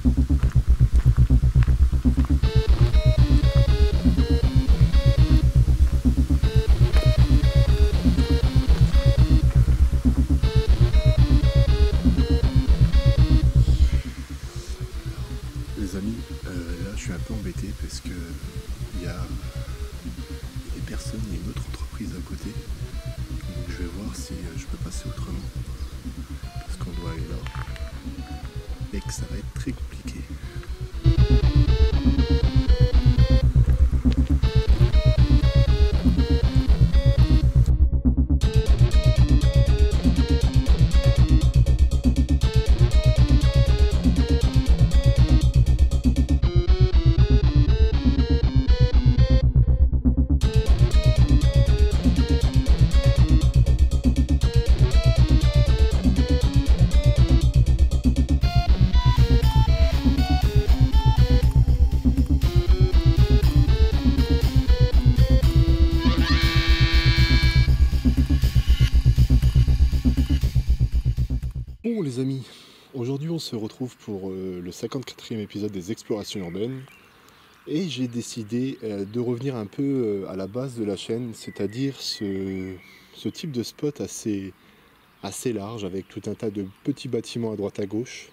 Les amis, là je suis un peu embêté parce que il y a des personnes, il y a une autre entreprise à côté. Donc je vais voir si je peux passer autrement. Parce qu'on doit aller là. Et que ça va être très compliqué. Bon les amis, aujourd'hui on se retrouve pour le 54e épisode des explorations urbaines et j'ai décidé de revenir un peu à la base de la chaîne, c'est-à-dire ce type de spot assez large avec tout un tas de petits bâtiments à droite à gauche.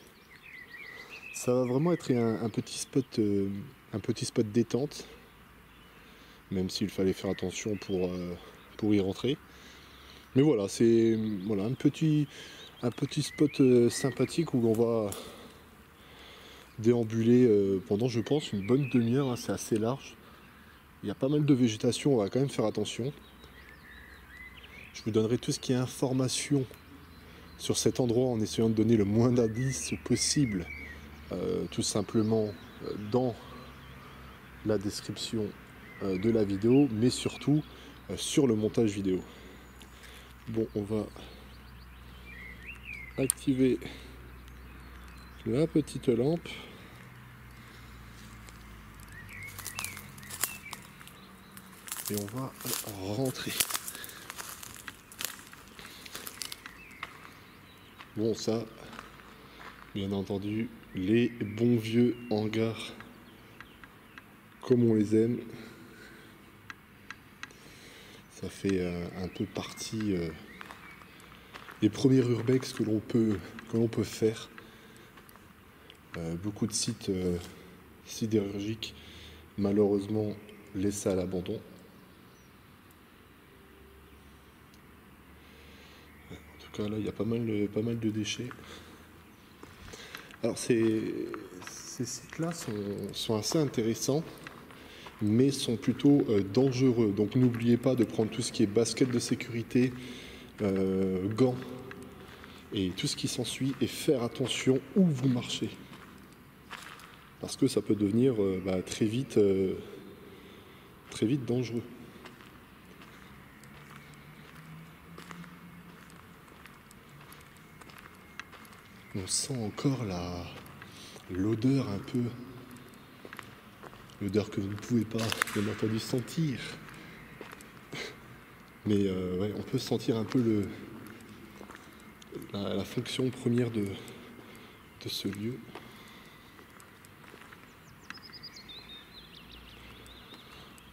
Ça va vraiment être un petit spot détente, même s'il fallait faire attention pour y rentrer. Mais voilà, c'est voilà, un petit spot sympathique où on va déambuler pendant, je pense, une bonne demi-heure, hein, c'est assez large. Il y a pas mal de végétation, on va quand même faire attention. Je vous donnerai tout ce qui est information sur cet endroit en essayant de donner le moins d'indices possible, tout simplement dans la description de la vidéo, mais surtout sur le montage vidéo. Bon, on va activer la petite lampe. Et on va rentrer. Bon, ça, bien entendu, les bons vieux hangars, comme on les aime. Ça fait un peu partie des premiers urbex que l'on peut faire. Beaucoup de sites sidérurgiques, malheureusement, laissés à l'abandon. En tout cas, là, il y a pas mal de déchets. Alors, ces sites-là sont assez intéressants, mais sont plutôt dangereux. Donc, n'oubliez pas de prendre tout ce qui est basket de sécurité, gants et tout ce qui s'ensuit, et faire attention où vous marchez. Parce que ça peut devenir très vite dangereux. On sent encore l'odeur un peu, l'odeur que vous ne pouvez pas bien entendu sentir. Mais ouais, on peut sentir un peu la fonction première de ce lieu.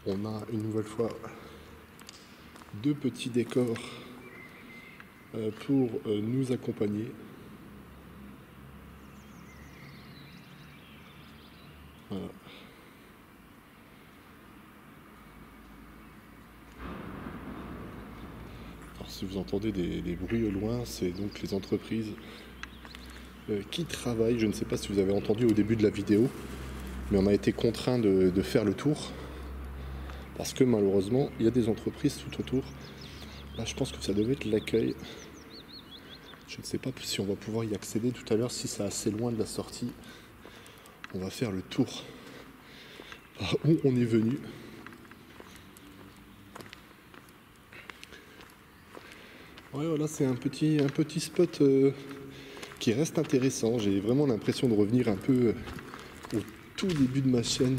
On a une nouvelle fois deux petits décors pour nous accompagner. Voilà. Alors si vous entendez des bruits au loin, c'est donc les entreprises qui travaillent. Je ne sais pas si vous avez entendu au début de la vidéo, mais on a été contraint de faire le tour. Parce que malheureusement, il y a des entreprises tout autour. Là, je pense que ça devait être l'accueil. Je ne sais pas si on va pouvoir y accéder tout à l'heure, si c'est assez loin de la sortie. On va faire le tour par où on est venu. Ouais, voilà, c'est un petit spot qui reste intéressant. J'ai vraiment l'impression de revenir un peu au tout début de ma chaîne.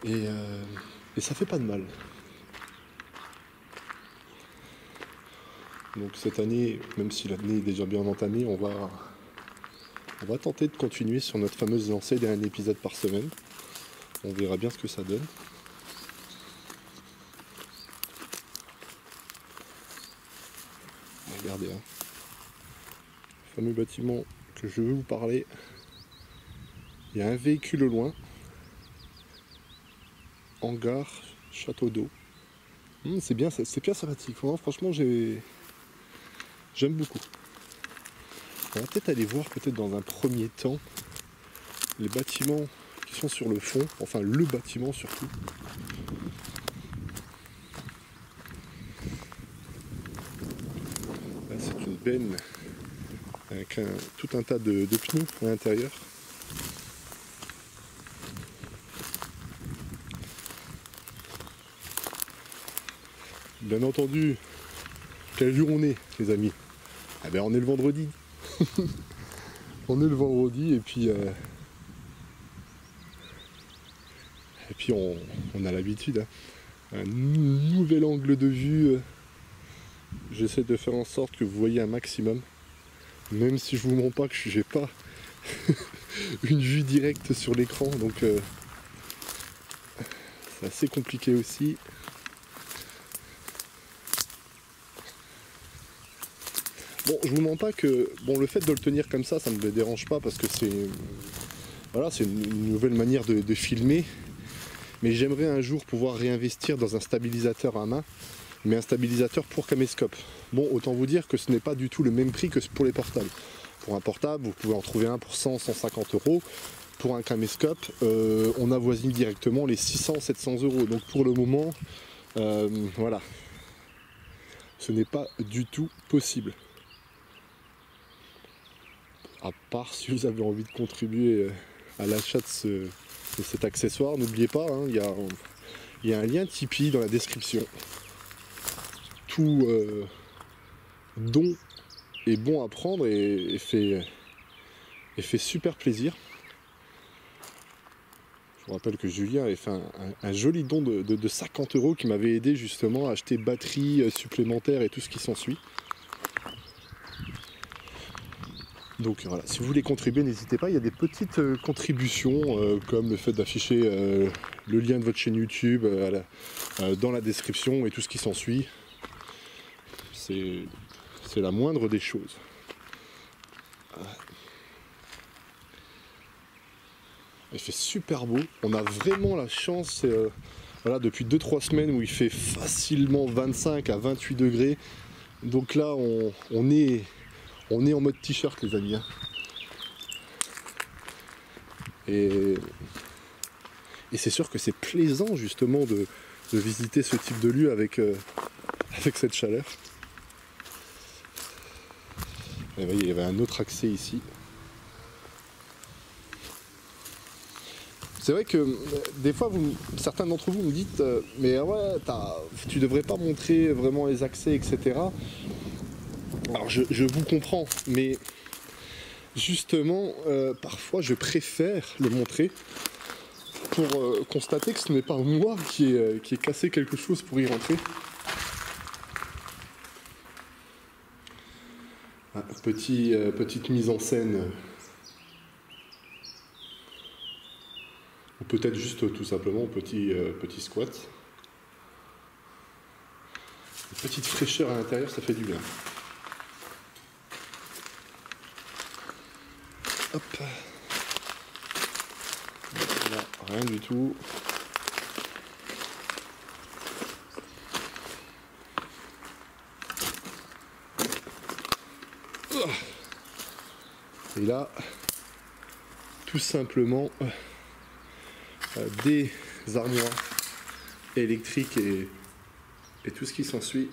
Et ça fait pas de mal. Donc cette année, même si l'année est déjà bien entamée, on va On va tenter de continuer sur notre fameuse lancée d'un épisode par semaine. On verra bien ce que ça donne. Regardez, hein. Le fameux bâtiment que je veux vous parler. Il y a un véhicule au loin. Hangar, château d'eau. C'est bien sympathique. Franchement, j'aime beaucoup. On va peut-être aller voir dans un premier temps les bâtiments qui sont sur le fond, enfin le bâtiment surtout. Là, c'est une benne avec tout un tas de pneus à l'intérieur. Bien entendu, quel jour on est, les amis? Eh bien, on est le vendredi. On est le vendredi et puis on a l'habitude. Hein. Un nouvel angle de vue. J'essaie de faire en sorte que vous voyez un maximum. Même si je vous mens pas que j'ai pas une vue directe sur l'écran, donc c'est assez compliqué aussi. Bon, je vous mens pas que le fait de le tenir comme ça me dérange pas parce que c'est une nouvelle manière de filmer. Mais j'aimerais un jour pouvoir réinvestir dans un stabilisateur à main, mais un stabilisateur pour caméscope. Bon, autant vous dire que ce n'est pas du tout le même prix que pour les portables. Pour un portable, vous pouvez en trouver un pour 100, 150 euros. Pour un caméscope, on avoisine directement les 600, 700 euros. Donc pour le moment, voilà, ce n'est pas du tout possible. À part si vous avez envie de contribuer à l'achat de cet accessoire, n'oubliez pas, hein, il y a un lien Tipeee dans la description. Tout don est bon à prendre et fait super plaisir. Je vous rappelle que Julien avait fait un joli don de 50 euros qui m'avait aidé justement à acheter batteries supplémentaires et tout ce qui s'ensuit. Donc voilà, si vous voulez contribuer, n'hésitez pas, il y a des petites contributions comme le fait d'afficher le lien de votre chaîne YouTube dans la description et tout ce qui s'ensuit. C'est la moindre des choses. Il fait super beau, on a vraiment la chance, voilà, depuis 2-3 semaines où il fait facilement 25 à 28 degrés. Donc là, on est en mode t-shirt, les amis. Hein. Et c'est sûr que c'est plaisant justement de visiter ce type de lieu avec cette chaleur. Et vous voyez, il y avait un autre accès ici. C'est vrai que des fois, certains d'entre vous me dites mais ouais, tu devrais pas montrer vraiment les accès, etc. Alors je vous comprends, mais justement, parfois je préfère le montrer pour constater que ce n'est pas moi qui ai cassé quelque chose pour y rentrer. Petite mise en scène, ou peut-être juste tout simplement petit squat. Une petite fraîcheur à l'intérieur, ça fait du bien. Hop. Là, rien du tout. Et là, tout simplement, des armoires électriques et tout ce qui s'ensuit.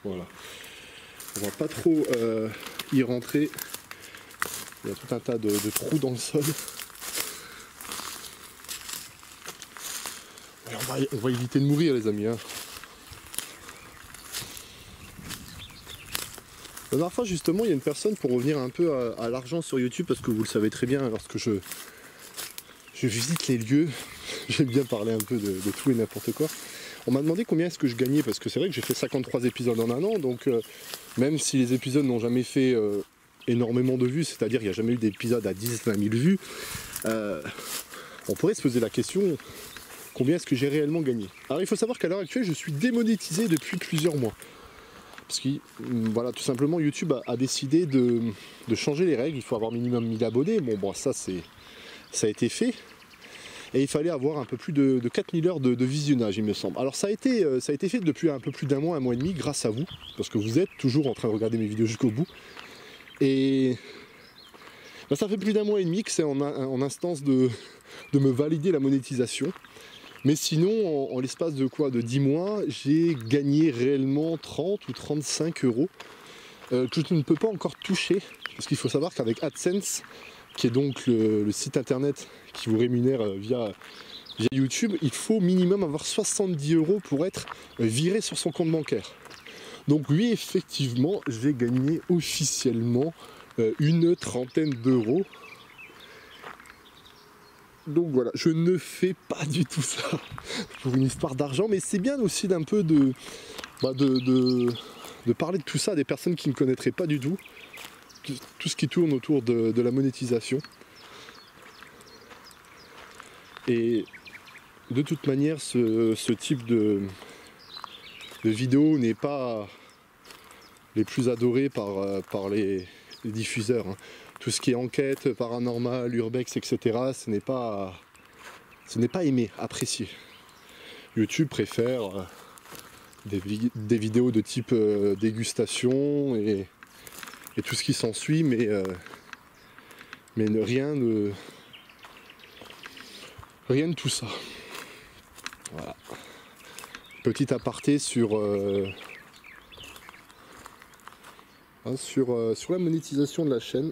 Voilà. On va pas trop y rentrer. Il y a tout un tas de trous dans le sol. Et on va éviter de mourir, les amis. Hein. La dernière fois, justement, il y a une personne, pour revenir un peu à l'argent sur YouTube, parce que vous le savez très bien, lorsque je visite les lieux, j'aime bien parler un peu de tout et n'importe quoi. On m'a demandé combien est-ce que je gagnais, parce que c'est vrai que j'ai fait 53 épisodes en un an, donc Même si les épisodes n'ont jamais fait énormément de vues, c'est-à-dire qu'il n'y a jamais eu d'épisode à 10-20 000 vues, on pourrait se poser la question, combien est-ce que j'ai réellement gagné? Alors il faut savoir qu'à l'heure actuelle, je suis démonétisé depuis plusieurs mois. Parce que, voilà, tout simplement, YouTube a décidé de changer les règles. Il faut avoir minimum 1000 abonnés. Bon, ça a été fait. Et il fallait avoir un peu plus de 4000 heures de visionnage, il me semble. Alors ça a été fait depuis un peu plus d'un mois et demi, grâce à vous. Parce que vous êtes toujours en train de regarder mes vidéos jusqu'au bout. Et ben, ça fait plus d'un mois et demi que c'est en instance de me valider la monétisation. Mais sinon, en l'espace de quoi? De 10 mois, j'ai gagné réellement 30 ou 35 euros que je ne peux pas encore toucher. Parce qu'il faut savoir qu'avec AdSense, qui est donc le site internet qui vous rémunère via YouTube, il faut minimum avoir 70 euros pour être viré sur son compte bancaire. Donc oui, effectivement, j'ai gagné officiellement une trentaine d'euros. Donc voilà, je ne fais pas du tout ça pour une histoire d'argent, mais c'est bien aussi d'un peu de parler de tout ça à des personnes qui ne connaîtraient pas du tout ce qui tourne autour de la monétisation. Et de toute manière, ce type de vidéo n'est pas les plus adorés par les diffuseurs, hein. Tout ce qui est enquête paranormale, urbex, etc., ce n'est pas aimé, apprécié. YouTube préfère des vidéos de type dégustation et tout ce qui s'ensuit, mais rien de tout ça. Voilà. Petit aparté sur la monétisation de la chaîne.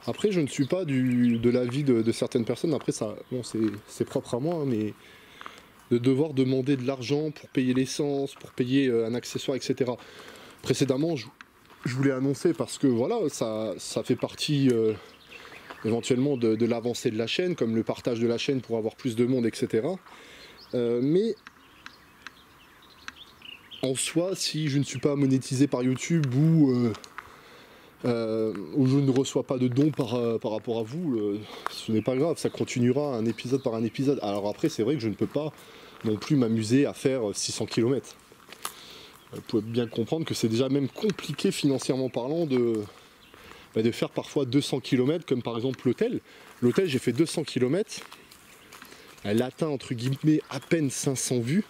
Après, je ne suis pas de l'avis de certaines personnes. Après, ça, bon, c'est propre à moi, hein, mais de devoir demander de l'argent pour payer l'essence, pour payer un accessoire, etc. Précédemment, je voulais annoncer parce que voilà, ça fait partie éventuellement de l'avancée de la chaîne, comme le partage de la chaîne pour avoir plus de monde, etc. Mais en soi, si je ne suis pas monétisé par YouTube ou je ne reçois pas de dons par rapport à vous, ce n'est pas grave, ça continuera un épisode par un épisode. Alors après, c'est vrai que je ne peux pas non plus m'amuser à faire 600 km. Vous pouvez bien comprendre que c'est déjà même compliqué financièrement parlant de faire parfois 200 km, comme par exemple l'hôtel. L'hôtel, j'ai fait 200 km, elle atteint entre guillemets à peine 500 vues.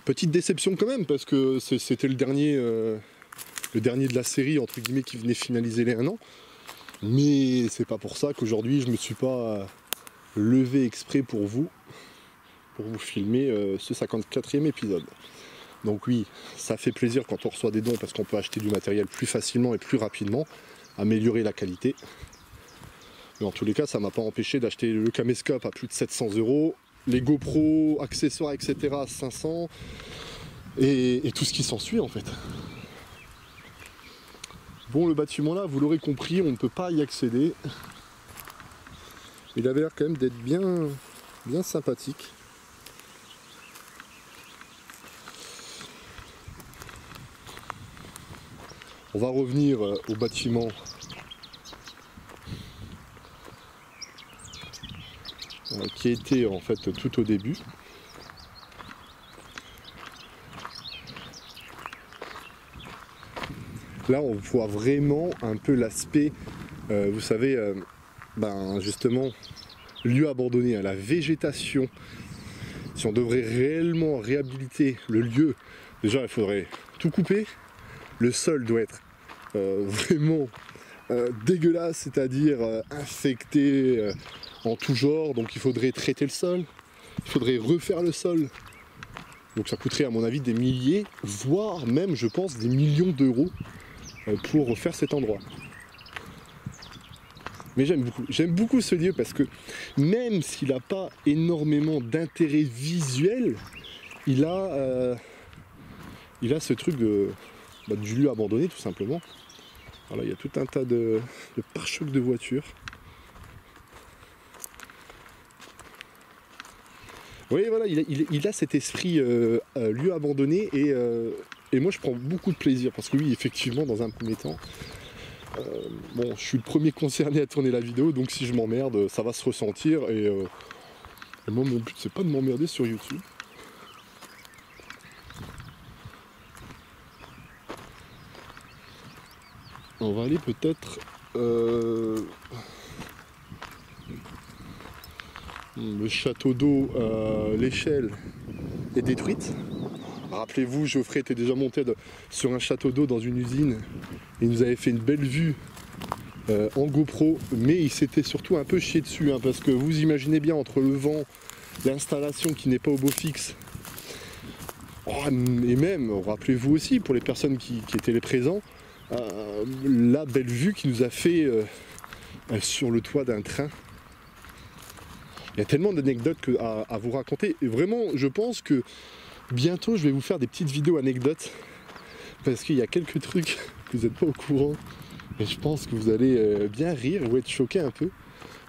Petite déception quand même, parce que c'était le dernier de la série, entre guillemets, qui venait finaliser les 1 an. Mais c'est pas pour ça qu'aujourd'hui je me suis pas levé exprès pour vous filmer ce 54e épisode. Donc oui, ça fait plaisir quand on reçoit des dons parce qu'on peut acheter du matériel plus facilement et plus rapidement, améliorer la qualité. Mais en tous les cas, ça m'a pas empêché d'acheter le caméscope à plus de 700 euros, les GoPro, accessoires, etc. à 500 et tout ce qui s'ensuit en fait. Bon, le bâtiment là, vous l'aurez compris, on ne peut pas y accéder. Il avait l'air quand même d'être bien sympathique. On va revenir au bâtiment qui était en fait tout au début. Là, on voit vraiment un peu l'aspect, vous savez, justement, lieu abandonné à la végétation. Si on devrait réellement réhabiliter le lieu, déjà il faudrait tout couper. Le sol doit être vraiment dégueulasse, c'est-à-dire infecté en tout genre. Donc il faudrait traiter le sol, il faudrait refaire le sol. Donc ça coûterait à mon avis des milliers, voire même je pense des millions d'euros pour refaire cet endroit. Mais j'aime beaucoup ce lieu parce que même s'il n'a pas énormément d'intérêt visuel, il a ce truc du lieu abandonné tout simplement. Voilà, il y a tout un tas de pare-chocs de voitures. Oui, voilà, il a cet esprit lieu abandonné et moi je prends beaucoup de plaisir parce que oui, effectivement, dans un premier temps, bon, je suis le premier concerné à tourner la vidéo, donc si je m'emmerde, ça va se ressentir et moi mon but c'est pas de m'emmerder sur YouTube. On va aller peut-être... le château d'eau, l'échelle est détruite. Rappelez-vous, Geoffrey était déjà monté sur un château d'eau dans une usine. Il nous avait fait une belle vue en GoPro, mais il s'était surtout un peu chié dessus, hein, parce que vous imaginez bien, entre le vent, l'installation qui n'est pas au beau fixe, et même, rappelez-vous aussi, pour les personnes qui étaient les présents, la belle vue qu'il nous a fait sur le toit d'un train. Il y a tellement d'anecdotes à vous raconter. Et vraiment, je pense que bientôt, je vais vous faire des petites vidéos anecdotes. Parce qu'il y a quelques trucs que vous n'êtes pas au courant. Et je pense que vous allez bien rire ou être choqués un peu.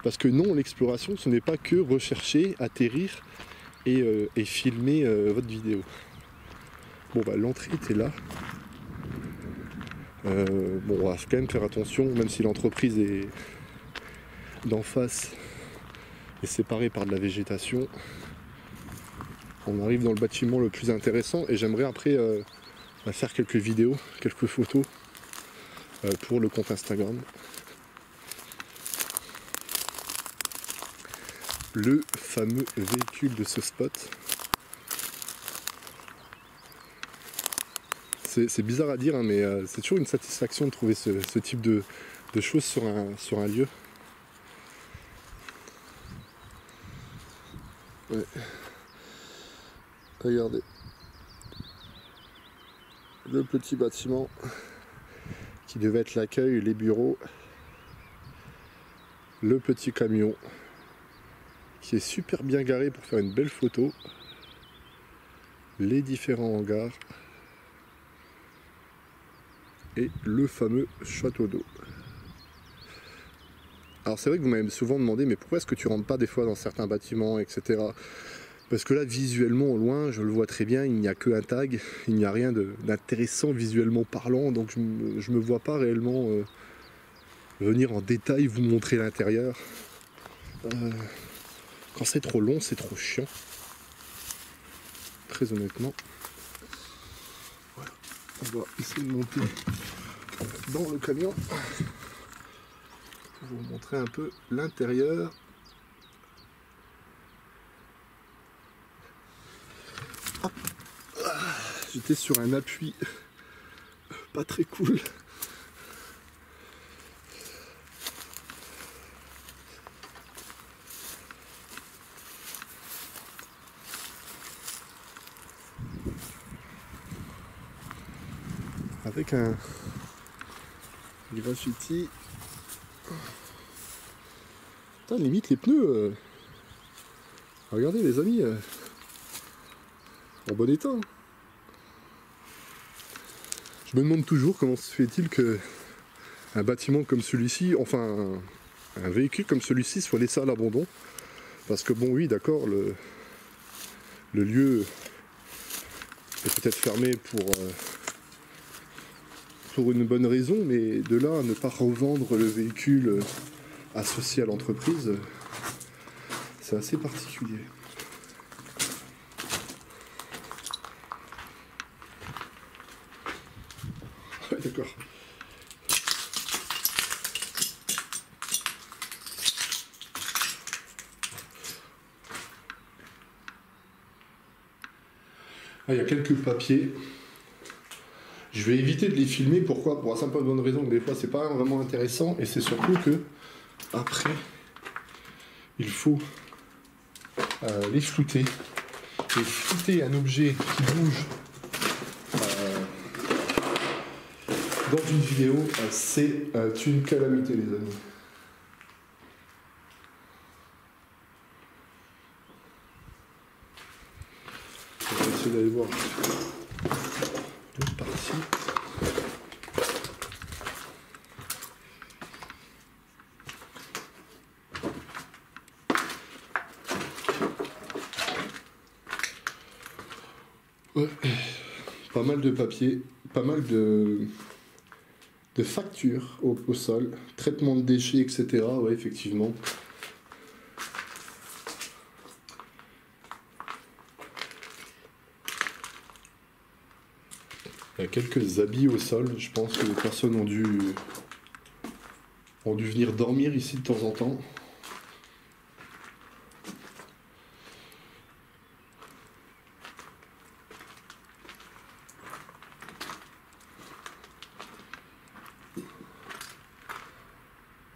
Parce que non, l'exploration, ce n'est pas que rechercher, atterrir et filmer votre vidéo. Bon, bah l'entrée était là. Bon, on va quand même faire attention, même si l'entreprise est d'en face est séparée par de la végétation. On arrive dans le bâtiment le plus intéressant et j'aimerais après faire quelques vidéos, quelques photos pour le compte Instagram. Le fameux véhicule de ce spot. C'est bizarre à dire, hein, mais c'est toujours une satisfaction de trouver ce type de choses sur un lieu. Ouais. Regardez. Le petit bâtiment qui devait être l'accueil, les bureaux. Le petit camion qui est super bien garé pour faire une belle photo. Les différents hangars. Et le fameux château d'eau. Alors c'est vrai que vous m'avez souvent demandé, mais pourquoi est-ce que tu rentres pas des fois dans certains bâtiments, etc. Parce que là, visuellement, au loin, je le vois très bien, il n'y a qu'un tag, il n'y a rien d'intéressant visuellement parlant, donc je me vois pas réellement venir en détail vous montrer l'intérieur. Quand c'est trop long, c'est trop chiant. Très honnêtement. Voilà, on va essayer de monter dans le camion pour vous montrer un peu l'intérieur. J'étais sur un appui pas très cool. Avec un graffiti. Putain, limite les pneus. Regardez les amis. En bon état. Je me demande toujours comment se fait-il que un bâtiment comme celui-ci, enfin un véhicule comme celui-ci soit laissé à l'abandon. Parce que bon oui d'accord, le lieu est peut-être fermé pour une bonne raison, mais de là à ne pas revendre le véhicule associé à l'entreprise, c'est assez particulier. Ouais, d'accord. Ah, il y a quelques papiers. Je vais éviter de les filmer. Pourquoi? Pour la simple bonne raison que des fois c'est pas vraiment intéressant, et c'est surtout que après il faut les flouter. Et flouter un objet qui bouge dans une vidéo, c'est une calamité les amis. On va essayer d'aller voir l'autre partie. Ouais. Pas mal de papier, pas mal de factures au sol, traitement de déchets, etc. Ouais, effectivement. Il y a quelques habits au sol. Je pense que les personnes ont dû venir dormir ici de temps en temps.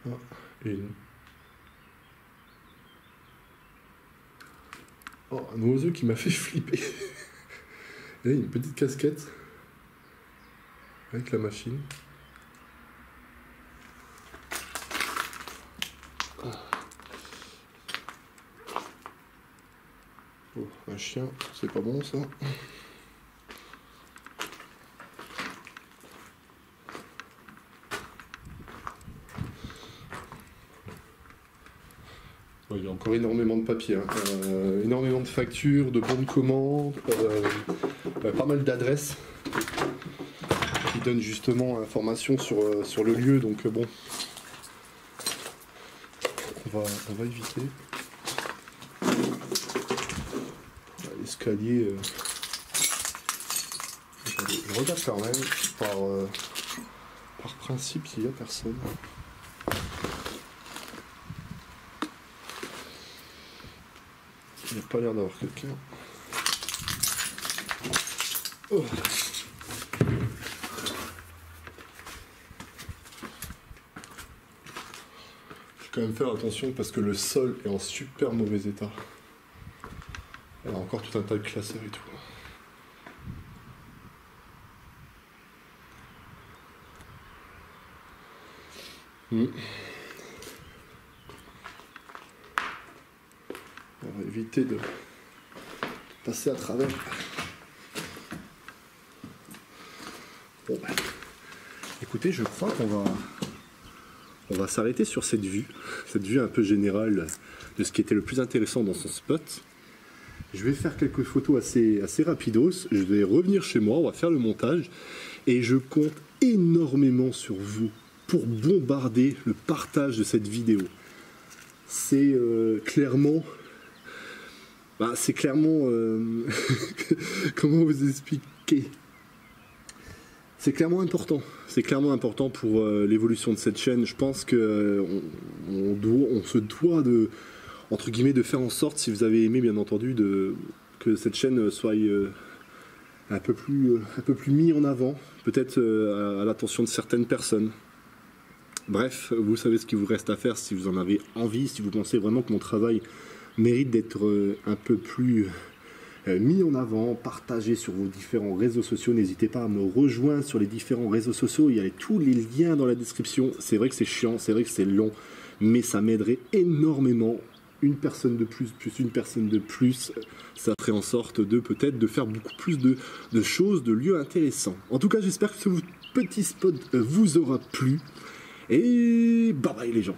Ah, oh, un oiseau qui m'a fait flipper. Et une petite casquette avec la machine. Oh, un chien, c'est pas bon ça. Oh, il y a encore énormément de papier, hein. Énormément de factures, de bons de commande, pas mal d'adresses qui donnent justement information sur le lieu, donc bon, on va éviter. L'escalier, je regarde quand même, par principe, il n'y a personne. Il n'y a pas l'air d'avoir quelqu'un. Oh. Je vais quand même faire attention parce que le sol est en super mauvais état. Il y a encore tout un tas de classeurs et tout. On va éviter de passer à travers. Bon, bah. Écoutez, je crois on va s'arrêter sur cette vue un peu générale de ce qui était le plus intéressant dans son spot. Je vais faire quelques photos assez rapidos, je vais revenir chez moi, on va faire le montage, et je compte énormément sur vous pour bombarder le partage de cette vidéo. C'est clairement... c'est clairement... comment vous expliquer? C'est clairement important. C'est clairement important pour l'évolution de cette chaîne. Je pense que on se doit de, entre guillemets, de faire en sorte, si vous avez aimé, bien entendu, que cette chaîne soit un peu plus mise en avant, peut-être à l'attention de certaines personnes. Bref, vous savez ce qu'il vous reste à faire si vous en avez envie, si vous pensez vraiment que mon travail mérite d'être un peu plus mis en avant, partagé sur vos différents réseaux sociaux. N'hésitez pas à me rejoindre sur les différents réseaux sociaux, il y a tous les liens dans la description. C'est vrai que c'est chiant, c'est vrai que c'est long, mais ça m'aiderait énormément. Une personne de plus une personne de plus, ça ferait en sorte de peut-être de faire beaucoup plus de choses, de lieux intéressants. En tout cas, j'espère que ce petit spot vous aura plu. Et bye bye les gens.